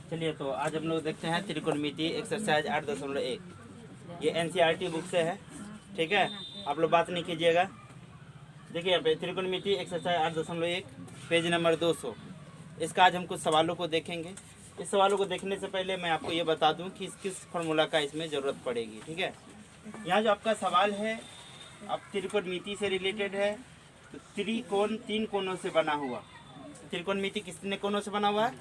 चलिए तो आज हम लोग देखते हैं त्रिकोणमिति एक्सरसाइज 8.1। ये एनसीईआरटी बुक से है, ठीक है। आप लोग बात नहीं कीजिएगा। देखिए यहाँ पे त्रिकोणमिति एक्सरसाइज 8.1 पेज नंबर 200। इसका आज हम कुछ सवालों को देखेंगे। इस सवालों को देखने से पहले मैं आपको ये बता दूं कि किस फार्मूला का इसमें ज़रूरत पड़ेगी, ठीक है। यहाँ जो आपका सवाल है अब त्रिकोणमिति से रिलेटेड है। तो त्रिकोण 3 कोनों से बना हुआ, त्रिकोणमिति कितने कोनों से बना हुआ है?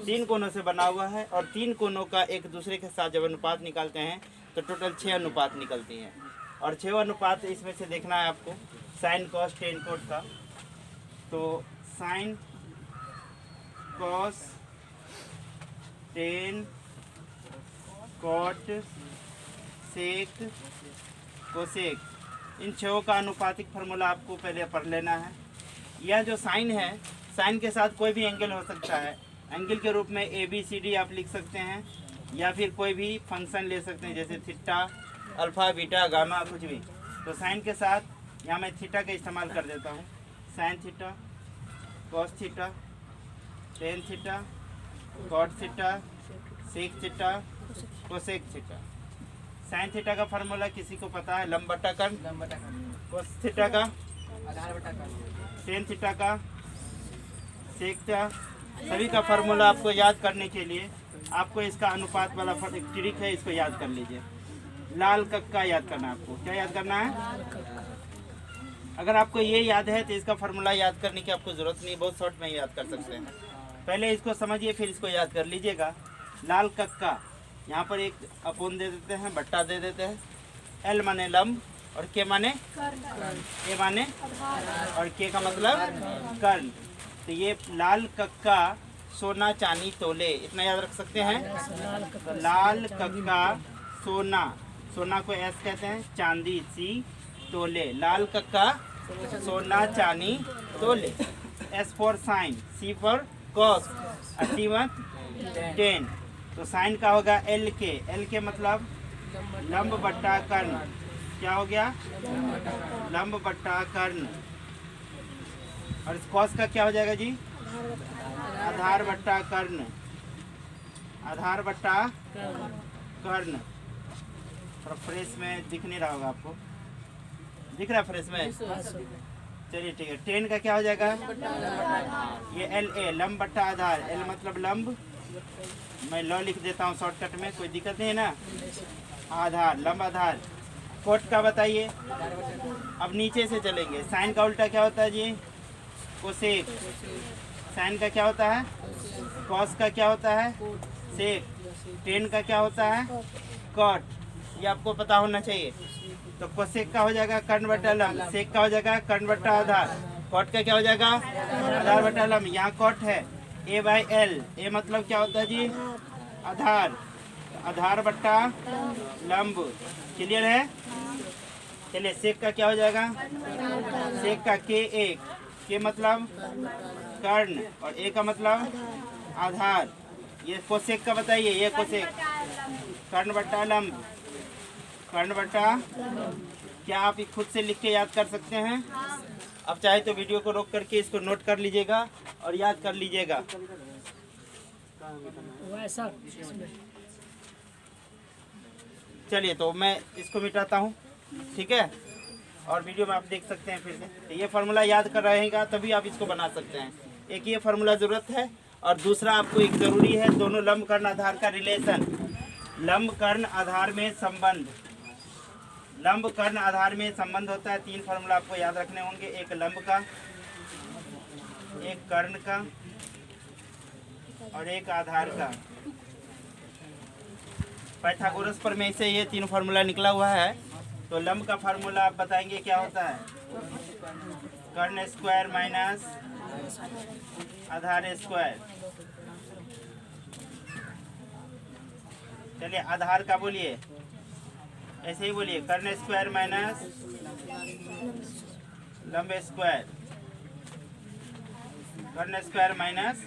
3 कोनों से बना हुआ है। और 3 कोनों का एक दूसरे के साथ जब अनुपात निकालते हैं तो टोटल 6 अनुपात निकलती हैं। और 6 अनुपात इसमें से देखना है आपको साइन कॉस टेन कोट का। तो sine cos tan cot sec cosec, इन 6 का अनुपातिक फार्मूला आपको पहले पढ़ लेना है। यह जो साइन है, साइन के साथ कोई भी एंगल हो सकता है। एंगल के रूप में ABCD आप लिख सकते हैं, या फिर कोई भी फंक्शन ले सकते हैं जैसे थीटा, अल्फा, बीटा, गामा, कुछ भी। तो साइन के साथ यहाँ मैं थीटा का इस्तेमाल कर देता हूँ। Sine theta, cos theta, tan theta, cot theta, sec theta, cosec theta. Sine theta का फार्मूला किसी को पता है? लंब बटा कर्ण। कोस थीटा का आधार बटा कर्ण। टेन थीटा का सेक थीटा। सभी का फार्मूला आपको याद करने के लिए आपको इसका अनुपात वाला एक ट्रिक है, इसको याद कर लीजिए। लाल कक्का याद करना है आपको। क्या याद करना है? अगर आपको ये याद है तो इसका फार्मूला याद करने की आपको ज़रूरत नहीं, बहुत शॉर्ट में याद कर सकते हैं। पहले इसको समझिए फिर इसको याद कर लीजिएगा। लाल कक्का, यहाँ पर एक अपोन दे देते हैं, बट्टा दे देते हैं। एल माने लंब और के माने ए माने और के का मतलब कर्ण। तो ये लाल कक्का सोना चांदी तोले, इतना याद रख सकते हैं। लाल कक्का सोना, सोना को एस कहते हैं, चांदी सी, तोले। लाल कक्का सोना चांदी तोले। S for sine, C for cos, T tan. तो साइन का होगा एल के। एल के मतलब लंब बट्टा कर्ण। क्या हो गया? लंब बट्टा कर्ण। और इस कॉस का क्या हो जाएगा जी? आधार बट्टा कर्ण। आधार बट्टा कर्ण। और फ्रेश में दिख नहीं रहा होगा आपको, दिख रहा है फ्रेश में? चलिए ठीक है। टेन का क्या हो जाएगा? ये एल ए, लंब बट्टा आधार। एल मतलब लंब, मैं लॉ लिख देता हूँ शॉर्टकट में, कोई दिक्कत नहीं है ना। आधार, लंब आधार। कोट का बताइए। अब नीचे से चलेंगे। साइन का उल्टा क्या होता है जी? कोसेक। साइन का क्या होता है? कॉस का क्या होता है? सेक। टेन का क्या होता है? कॉट। ये आपको पता होना चाहिए। तो कोसेक का हो जाएगा कर्ण बटा लंब, सेक का हो जाएगा कर्ण बटा आधार, कॉट का क्या हो जाएगा? आधार बटा लंब। यहाँ कॉट है A बाई एल। ए मतलब क्या होता है जी? आधार। आधार बट्टा लंब। क्लियर है? चलिए सेक का क्या हो जाएगा? सेक का के एक, के मतलब कर्ण और ए का मतलब आधार। ये कोसेक का बताइए। ये कोसेक कर्ण बट्टा लंब, कर्ण बट्टा। क्या आप खुद से लिख के याद कर सकते हैं? अब चाहे तो वीडियो को रोक करके इसको नोट कर लीजिएगा और याद कर लीजिएगा। चलिए तो मैं इसको मिटाता हूँ, ठीक है। और वीडियो में आप देख सकते हैं फिर से। तो ये फार्मूला याद कर रहेगा तभी आप इसको बना सकते हैं। एक ये फार्मूला ज़रूरत है, और दूसरा आपको एक ज़रूरी है दोनों लंब कर्ण आधार का रिलेशन। लंब कर्ण आधार में संबंध, लंब कर्ण आधार में संबंध होता है। 3 फार्मूला आपको याद रखने होंगे, एक लंब का, एक कर्ण का और एक आधार का। पाइथागोरस प्रमेय से ये 3 फार्मूला निकला हुआ है। तो लंब का फार्मूला आप बताएंगे क्या होता है? कर्ण स्क्वायर माइनस आधार स्क्वायर। चलिए आधार का बोलिए, ऐसे ही बोलिए, कर्ण स्क्वायर माइनस लंब स्क्वायर। कर्ण स्क्वायर माइनस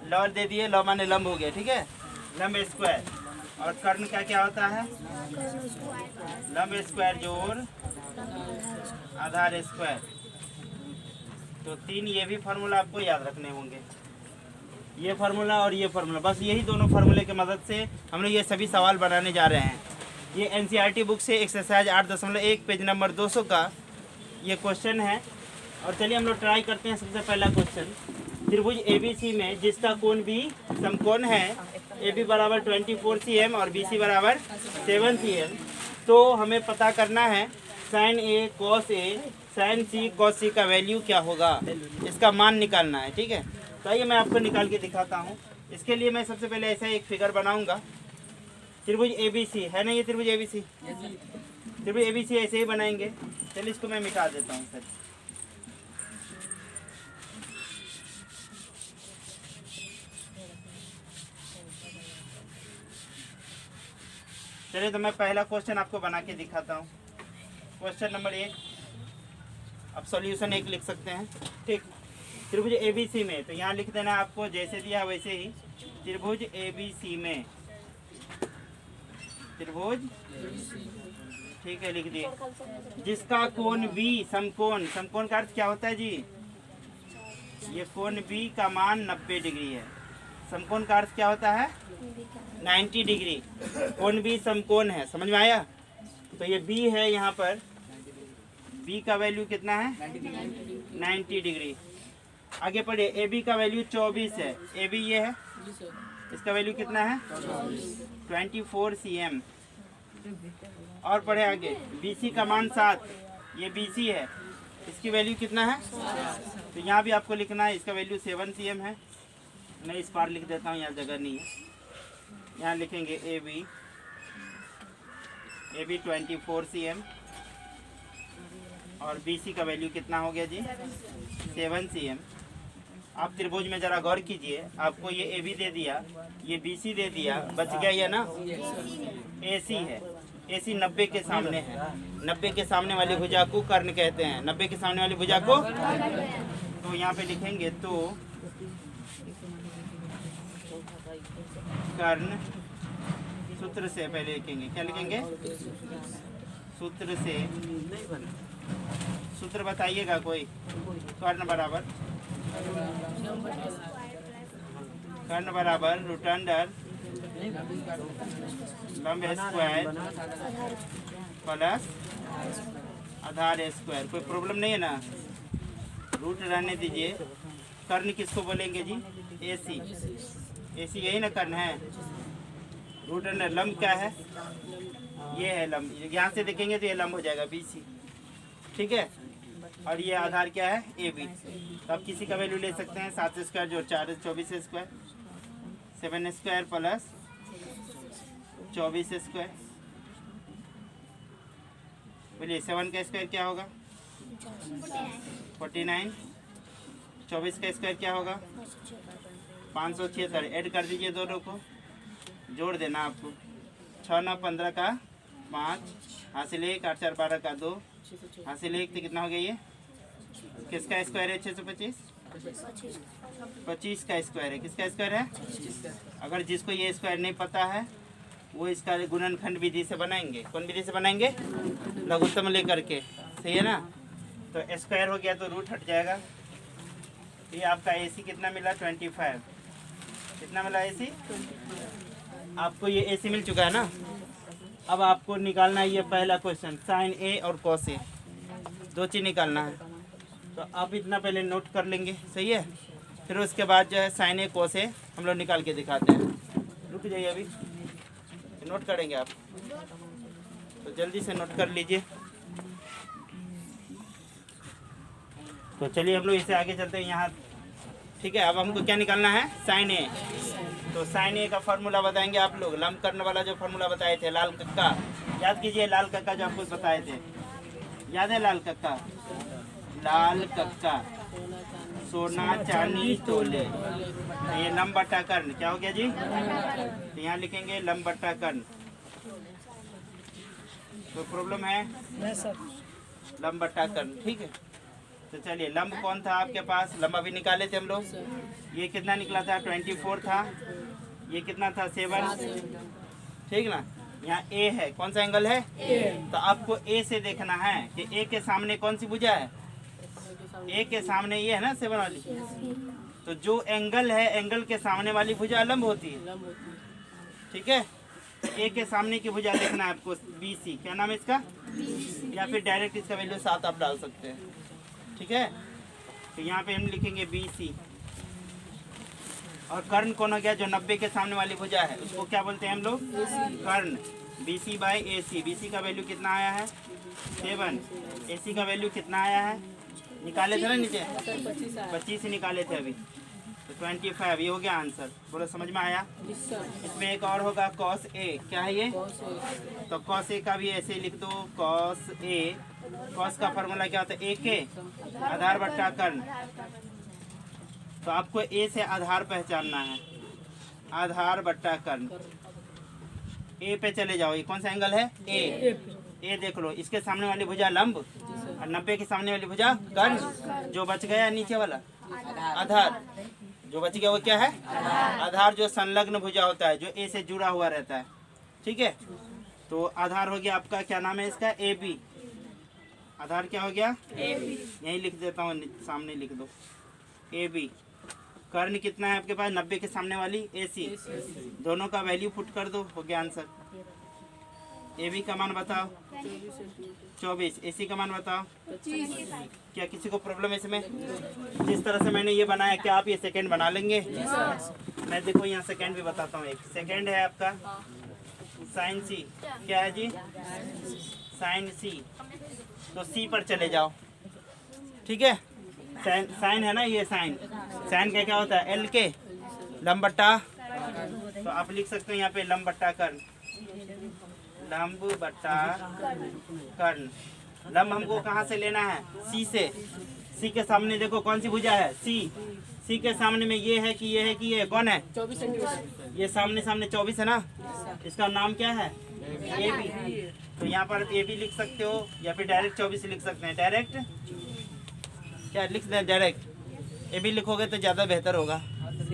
लॉ दे दिए, लॉ माने लंब हो गया, ठीक है। लंब स्क्वायर। और कर्ण का क्या होता है? लंब स्क्वायर जोड़ आधार स्क्वायर। तो 3 ये भी फार्मूला आपको याद रखने होंगे। ये फार्मूला और ये फार्मूला, बस यही दोनों फार्मूले की मदद से हम लोग ये सभी सवाल बनाने जा रहे हैं। ये एनसीईआरटी बुक से एक्सरसाइज 8.1 पेज नंबर 200 का ये क्वेश्चन है। और चलिए हम लोग ट्राई करते हैं। सबसे पहला क्वेश्चन, त्रिभुज ABC में जिसका कोण भी समकोण है, AB बराबर 24 cm और BC बराबर 7 cm, तो हमें पता करना है sine A cos A sine C cos C का वैल्यू क्या होगा, इसका मान निकालना है। ठीक है, तो आइए मैं आपको निकाल के दिखाता हूँ। इसके लिए मैं सबसे पहले ऐसा एक फिगर बनाऊंगा। त्रिभुज ABC है ना, ये त्रिभुज ABC, त्रिभुज ABC ऐसे ही बनाएंगे। चलिए इसको मैं मिटा देता हूँ सर। चलिए तो मैं पहला क्वेश्चन आपको बना के दिखाता हूँ। क्वेश्चन नंबर 1, अब सॉल्यूशन 1 लिख सकते हैं। ठीक, त्रिभुज ABC में, तो यहाँ लिख देना आपको जैसे दिया वैसे ही। त्रिभुज ABC में, त्रिभुज, ठीक है लिख दिए, जिसका कोण B समकोण, समकोण का अर्थ क्या होता है जी, ये कोण B का मान 90 डिग्री है। समकोण का अर्थ क्या होता है, 90 डिग्री। कोण B समकोण है, समझ में आया। तो ये B है, यहाँ पर B का वैल्यू कितना है, 90 डिग्री। आगे पढ़े, AB का वैल्यू 24 है, AB ये है, इसका वैल्यू कितना है 24 cm। और पढ़े आगे, BC का मान 7, ये BC है, इसकी वैल्यू कितना है, तो यहाँ भी आपको लिखना है, इसका वैल्यू 7 cm है। मैं इस पार लिख देता हूँ, यहाँ जगह नहीं है। यहाँ लिखेंगे AB 24 cm और BC का वैल्यू कितना हो गया जी, 7 cm। आप त्रिभुज में जरा गौर कीजिए, आपको ये AB दे दिया, ये BC दे दिया, बच गया ये ना AC है। AC 90 के सामने है, 90 के सामने वाली भुजा को कर्ण कहते हैं, 90 के सामने वाली भुजा को। तो यहाँ पे लिखेंगे तो कर्ण, सूत्र से पहले लिखेंगे, क्या लिखेंगे, सूत्र से, सूत्र बताइएगा कोई। कर्ण बराबर, कर्ण बराबर रूट अंडर लंब स्क्वायर प्लस आधार स्क्वायर। कोई प्रॉब्लम नहीं है ना, रूट रहने दीजिए। कर्ण किसको बोलेंगे जी, AC, AC यही ना कर्ण है। रूट अंडर लंब क्या है, ये है लंब, यहाँ से देखेंगे तो ये लंब हो जाएगा BC। ठीक है, और ये आधार क्या है, AB। तो आप किसी का वैल्यू ले सकते हैं, 7 स्क्वायर जोड़ 4 24 स्क्वायर, 7 स्क्वायर प्लस 24 स्क्वायर। बोलिए 7 का स्क्वायर क्या होगा, 49, 24 का स्क्वायर क्या होगा, 576। ऐड कर दीजिए दोनों को, जोड़ देना आपको। 6 9 15 का 5, हासिल 1, 8 4 12 का 2, हासिल 1, तो कितना हो गया ये, किसका स्क्वायर है 625, 25 का स्क्वायर है, किसका स्क्वायर है। अगर जिसको ये स्क्वायर नहीं पता है वो इसका गुणनखंड विधि से बनाएंगे। कौन विधि से बनाएंगे, लघुत्तम लेकर के, सही है ना। तो स्क्वायर हो गया तो रूट हट जाएगा। ये आपका AC कितना मिला, 25। कितना मिला AC, आपको ये AC मिल चुका है ना। अब आपको निकालना है ये पहला क्वेश्चन, साइन A और कॉस A, दो चीज़ निकालना है। तो आप इतना पहले नोट कर लेंगे, सही है। फिर उसके बाद जो है साइन A कॉस A हम लोग निकाल के दिखाते हैं। रुक जाइए, अभी नोट करेंगे आप, तो जल्दी से नोट कर लीजिए। तो चलिए हम लोग इससे आगे चलते हैं यहाँ। ठीक है, अब हमको क्या निकालना है, साइन A। तो साइन A का फार्मूला बताएंगे आप लोग। लंब कर्ण वाला जो फार्मूला बताए थे, लाल कक्का, याद कीजिए, लाल कक्का जो आपको बताए थे, याद है लाल कक्का, लाल कक्का सोना चांदी तोले। तो ये लंब बटा कर्ण क्या हो गया जी, तो यहाँ लिखेंगे लंब बटा कर्ण। तो प्रॉब्लम है, लंब बटा कर्ण, ठीक है। तो चलिए, लंब कौन था आपके पास, लंब अभी निकाले थे हम लोग। ये कितना निकला था, 24 था। ये कितना था, 7, ठीक ना। यहाँ A है, कौन सा एंगल है, तो आपको A से देखना है कि A के सामने कौन सी भुजा है, A के सामने ये है ना 7 वाली, तो जो एंगल है, एंगल के सामने वाली भुजा लंब होती है, ठीक है। तो ए के सामने की भुजा देखना है आपको, BC। क्या नाम है इसका? या फिर डायरेक्ट इसका वैल्यू 7 आप डाल सकते हैं, ठीक है। तो यहाँ पे हम लिखेंगे BC। और कर्ण कौन हो गया? जो 90 के सामने वाली भुजा है, उसको क्या बोलते हैं हम लोग? कर्ण। BC/AC। BC का वैल्यू कितना आया है? 7। AC का वैल्यू कितना आया है? निकाले थे ना नीचे, 25 ही निकाले थे अभी, तो 25। ये हो गया आंसर। बोलो समझ में आया? इसमें एक और होगा cos A। क्या है ये? तो cos A का भी ऐसे लिख दो, cos A। cos का फॉर्मूला क्या होता है? A के आधार बट्टा कर्ण। तो आपको A से आधार पहचानना है, आधार बट्टा कर्ण। A पे चले जाओ, ये कौन सा एंगल है? A देख लो, इसके सामने वाली भुजा लंब और 90 के सामने वाली भुजा कर्ण। जो बच गया नीचे वाला आधार, जो बच गया वो क्या है? आधार। जो संलग्न भुजा होता है, जो A से जुड़ा हुआ रहता है, ठीक है। तो आधार हो गया आपका, क्या नाम है इसका? AB। आधार क्या हो गया? यहीं लिख देता हूँ, सामने लिख दो AB। कर्ण कितना है आपके पास? 90 के सामने वाली AC। दोनों का वैल्यू पुट कर दो, हो गया आंसर। AB का मान बताओ 24। AC का मान बताओ 25। क्या किसी को प्रॉब्लम है इसमें? जिस तरह से मैंने ये बनाया, क्या आप ये सेकंड बना लेंगे? मैं देखो यहाँ सेकंड भी बताता हूँ। एक सेकंड है आपका sin C। क्या है जी? sin C। तो C पर चले जाओ, ठीक है। साइन है ना, ये साइन का क्या होता है? L के लंब बट्टा। तो आप लिख सकते हो यहाँ पे लंब बट्टा कर्ण, लंब बट्टा कर्ण। लंब हमको कहाँ से लेना है? C से। C के सामने देखो कौन सी भुजा है? C के सामने में ये है कि ये है कि ये कौन है? 24 सेंटीमीटर। ये सामने 24 है ना, इसका नाम क्या है? AB। तो यहाँ पर AB लिख सकते हो या फिर डायरेक्ट 24 लिख सकते हैं। डायरेक्ट क्या लिख दें? डायरेक्ट AB लिखोगे तो ज़्यादा बेहतर होगा।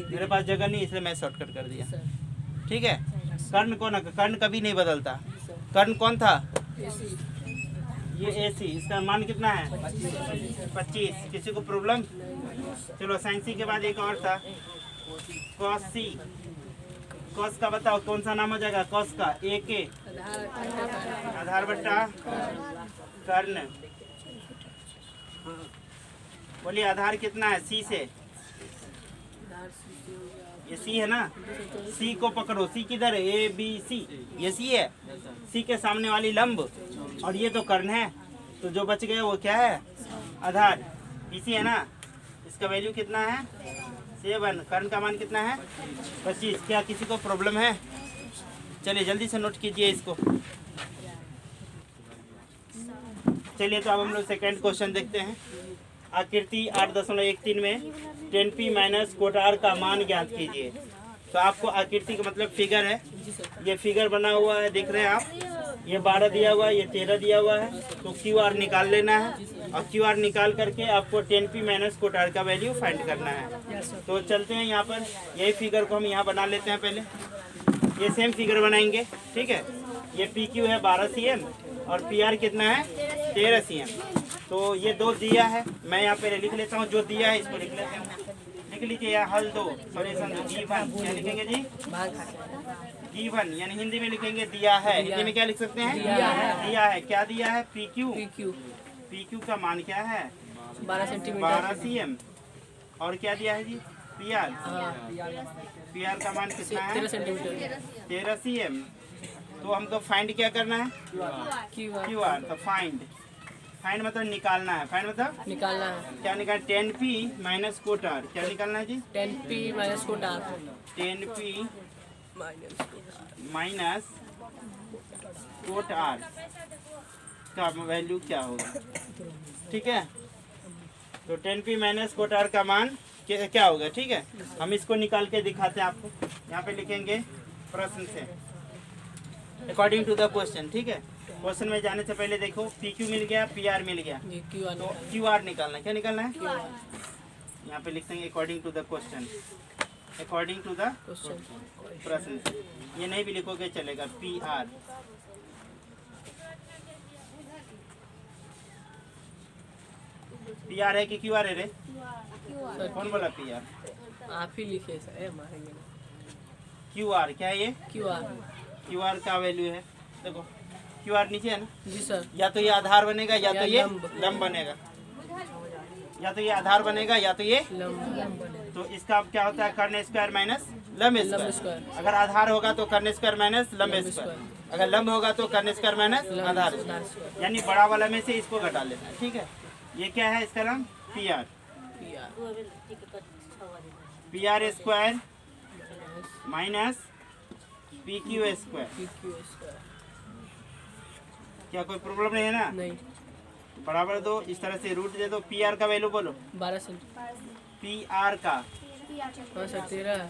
मेरे पास जगह नहीं, इसलिए मैं शॉर्टकट कर दिया, ठीक है। कर्ण कौन है? कर्ण कभी नहीं बदलता। कर्ण कौन था? ये AC। इसका मान कितना है? 25। किसी को प्रॉब्लम? चलो sin C के बाद एक और था cos C। cos का बताओ कौन सा नाम हो जाएगा? cos का A के आधार बट्टा कर्ण। बोलिए आधार कितना है C से? ये C है ना, C को पकड़ो। C किधर है? ABC। ये C है, C के सामने वाली लंब, और ये तो कर्ण है। तो जो बच गया वो क्या है? आधार। BC है ना, इसका वैल्यू कितना है? 7। कर्ण का मान कितना है? 25। क्या किसी को प्रॉब्लम है? चलिए जल्दी से नोट कीजिए इसको। चलिए तो अब हम लोग सेकेंड क्वेश्चन देखते हैं। आकृति 8.13 में 10p माइनस कोटार का मान ज्ञात कीजिए। तो आपको आकृति का मतलब फिगर है, ये फिगर बना हुआ है, देख रहे हैं आप। ये 12 दिया हुआ है, ये 13 दिया हुआ है। तो QR निकाल लेना है, और QR निकाल करके आपको 10p माइनस कोटार का वैल्यू फाइंड करना है। तो चलते हैं यहाँ पर, यही फिगर को हम यहाँ बना लेते हैं। पहले ये सेम फिगर बनाएंगे, ठीक है। ये PQ है 12 cm और PR कितना है? 13 cm। तो ये दो दिया है, मैं यहाँ पे लिख लेता हूँ। जो दिया है इसको लिख लेते हैं। लिख लीजिए हल दो, सॉल्यूशन दो। गिवन क्या लिखेंगे जी? गिवन यानी हिंदी में लिखेंगे दिया है। हिंदी में क्या लिख सकते हैं? दिया है। क्या दिया है? PQ का मान क्या है? 12 सेंटीमीटर 12 cm। और क्या दिया है जी? PR का मान कितना है? 13 cm। तो हमको फाइंड क्या करना है? QR। तो फाइंड मतलब निकालना है। फाइंड मतलब निकालना है। क्या निकालना? 10p माइनस कोटार। क्या निकालना है जी? 10p माइनस कोटार। 10p माइनस कोटार का वैल्यू क्या होगा, ठीक है। तो 10p माइनस कोटार का मान क्या होगा, ठीक है। हम इसको निकाल के दिखाते हैं आपको। यहाँ पे लिखेंगे प्रश्न से अकॉर्डिंग टू द क्वेश्चन, ठीक है। क्वेश्चन में जाने से पहले देखो PQ मिल गया, PR मिल गया, तो QR निकालना है। क्या निकालना है? यहाँ पे लिखते हैं according to the question, according to the प्रश्न। ये नहीं भी लिखोगे चलेगा। PR है कि QR है रे? कौन बोला PR? आप ही लिखे सर मारेंगे क्यू आर क्या है ये? QR क्यू आर का वैल्यू है, देखो क्यू आर नीचे है ना, जी सर या तो ये आधार बनेगा या तो ये लंब। लंब बनेगा, या तो ये आधार बनेगा या तो ये। लंब तो इसका अब क्या होता है, कर्ण स्क्वायर माइनस लंब स्क्वायर। स्क्वायर। अगर आधार होगा तो कर्ण स्क्वायर माइनस लंब स्क्वायर, अगर लंब होगा तो कर्ण स्क्वायर माइनस आधार स्क्वायर। यानी बड़ा वाला में से इसको घटा लेना है, ठीक है। ये क्या है, इसका नाम P R. P R square minus P Q square. PQ square क्या कोई प्रॉब्लम नहीं है ना? नहीं बराबर दो, इस तरह से रूट दे दो। पी आर का वैल्यू बोलो। 12 सेंटीमीटर पी आर का हाँ सर 13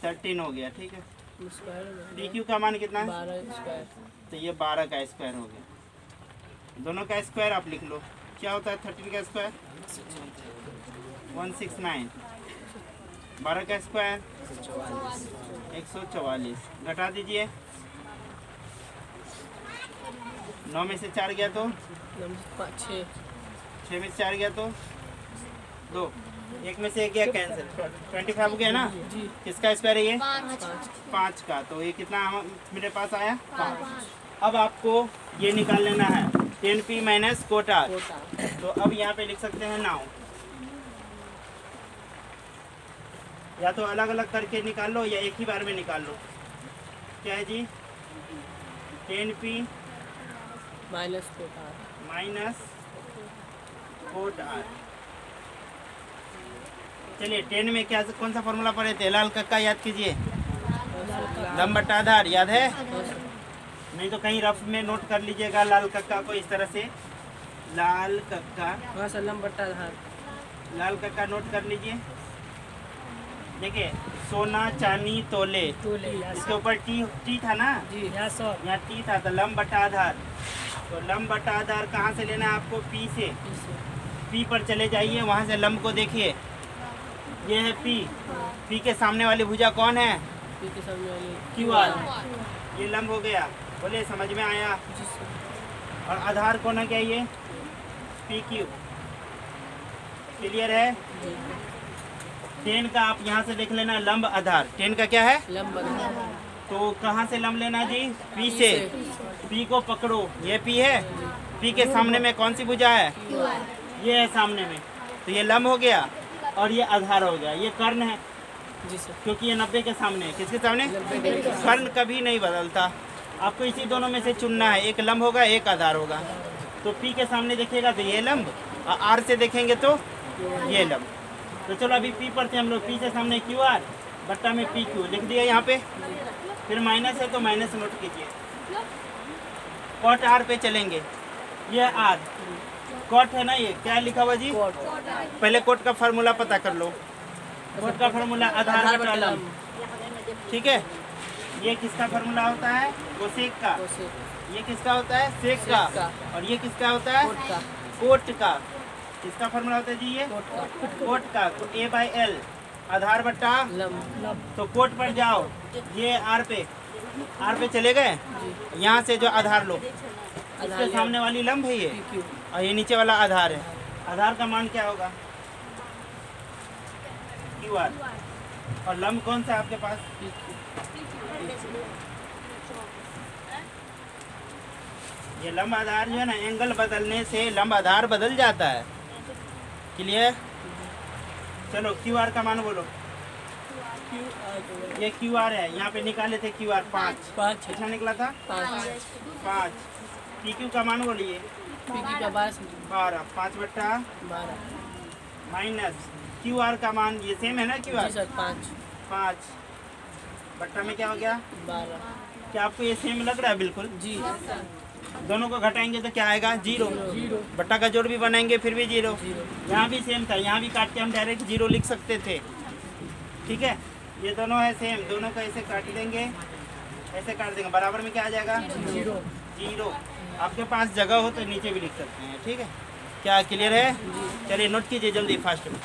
13 हो गया, ठीक है। स्क्वायर पी क्यू का मान कितना है? 12 स्क्वायर तो ये 12 का स्क्वायर हो गया। दोनों का स्क्वायर आप लिख लो। क्या होता है 13 का स्क्वायर? 169। 12 का स्क्वायर 144। घटा दीजिए। 9 में से 4 गया तो 6 6 में से 4 गया तो 2, 1 में से 1 गया कैंसिल। 25 हो गया ना? जी किसका स्क्वायर है ये? 5 5 का। तो ये कितना मेरे पास आया? 5। अब आपको ये निकाल लेना है 10p माइनस कोटा। कोटा तो अब यहाँ पे लिख सकते हैं नाउ, या तो अलग अलग करके निकाल लो या एक ही बार में निकाल लो। क्या है जी? 10p माइनस कोटा माइनस कोट आर। चलिए 10 में क्या कौन सा फॉर्मूला पढ़े थे? लाल कक्का याद कीजिए, लंब बटा आधार याद है? नहीं तो कहीं रफ में नोट कर लीजिएगा लाल कक्का को, इस तरह से लाल कक्का, हाँ सर लंब बट्टा आधार लाल कक्का नोट कर लीजिए। देखिए सोना चांदी तोले, इसके ऊपर टी था ना? जी यहाँ सर यहाँ टी था, तो लंब बटा आधार। तो लंब बटा आधार कहाँ से लेना है आपको? पी से। पी पर चले जाइए, वहाँ से लंब को देखिए, ये है पी। पी के सामने वाली भुजा कौन है? पी के सामने वाली क्यू आर। ये लंब हो गया, बोले समझ में आया? जी सर और आधार कौन है क्या? ये पी क्यू। क्लियर है? 10 का आप यहाँ से देख लेना लंब आधार। 10 का क्या है? लंब आधार तो कहाँ से लंब लेना जी? पी से। पी को पकड़ो, ये पी है। पी के सामने में कौन सी भुजा है? ये है सामने में, तो ये लंब हो गया और ये आधार हो गया। ये कर्ण है जी सर क्योंकि ये 90 के सामने है। किसके सामने? कर्ण कभी नहीं बदलता। आपको इसी दोनों में से चुनना है, एक लंब होगा एक आधार होगा। तो पी के सामने देखिएगा तो ये लंब, और आर से देखेंगे तो ये लंब। तो चलो अभी पी पर थे हम लोग। पी से सामने क्यू आर, बट्टा में पी क्यू लिख दिया यहाँ पे। फिर माइनस है तो माइनस नोट कीजिए। कॉट आर पे चलेंगे, ये आर कॉट है ना, ये क्या लिखा हुआ जी? कोट पहले कोट का फार्मूला पता कर लो। कोट का फार्मूला आधार बटा लंब, ठीक है। ये किसका फार्मूला होता है? कोसेक का। ये किसका होता है? सेक सेक का। का। और ये किसका होता है? कोट का कोट का। किसका फार्मूला होता है जी? ये कोट का कोट का। तो ए बाई एल आधार बट्टा, लंब तो कोट पर जाओ, ये आर पे चले गए। यहाँ से जो आधार लो, इसके सामने वाली लंब है ये, PQ और ये नीचे वाला आधार है। आधार का मान क्या होगा? Q R. और लंब कौन सा है आपके पास? ये लंब आधार जो है ना, एंगल बदलने से लंब आधार बदल जाता है। क्लियर? चलो क्यू आर का मान बोलो। ये क्यू आर है, यहाँ पे निकाले थे क्यू आर 5। 5 कितना निकला था? 5। पी क्यू का मान बोलिए। PQ का 12 12। 5 बट्टा 12 माइनस क्यू आर का मान, ये सेम है ना क्यू जी आर? सर 5 5 बट्टा में क्या हो गया? 12 क्या आपको ये सेम लग रहा है? बिल्कुल। जी दोनों को घटाएंगे तो क्या आएगा? 0। 0 बट्टा का जोड़ भी बनाएंगे फिर भी 0। 0 यहाँ भी सेम था, यहाँ भी काट के हम डायरेक्ट 0 लिख सकते थे, ठीक है। ये दोनों है सेम, दोनों को ऐसे काट देंगे, ऐसे काट देंगे, बराबर में क्या आ जाएगा? 0। आपके पास जगह हो तो नीचे भी लिख सकते हैं, ठीक है। क्या क्लियर है? चलिए नोट कीजिए जल्दी फास्ट में।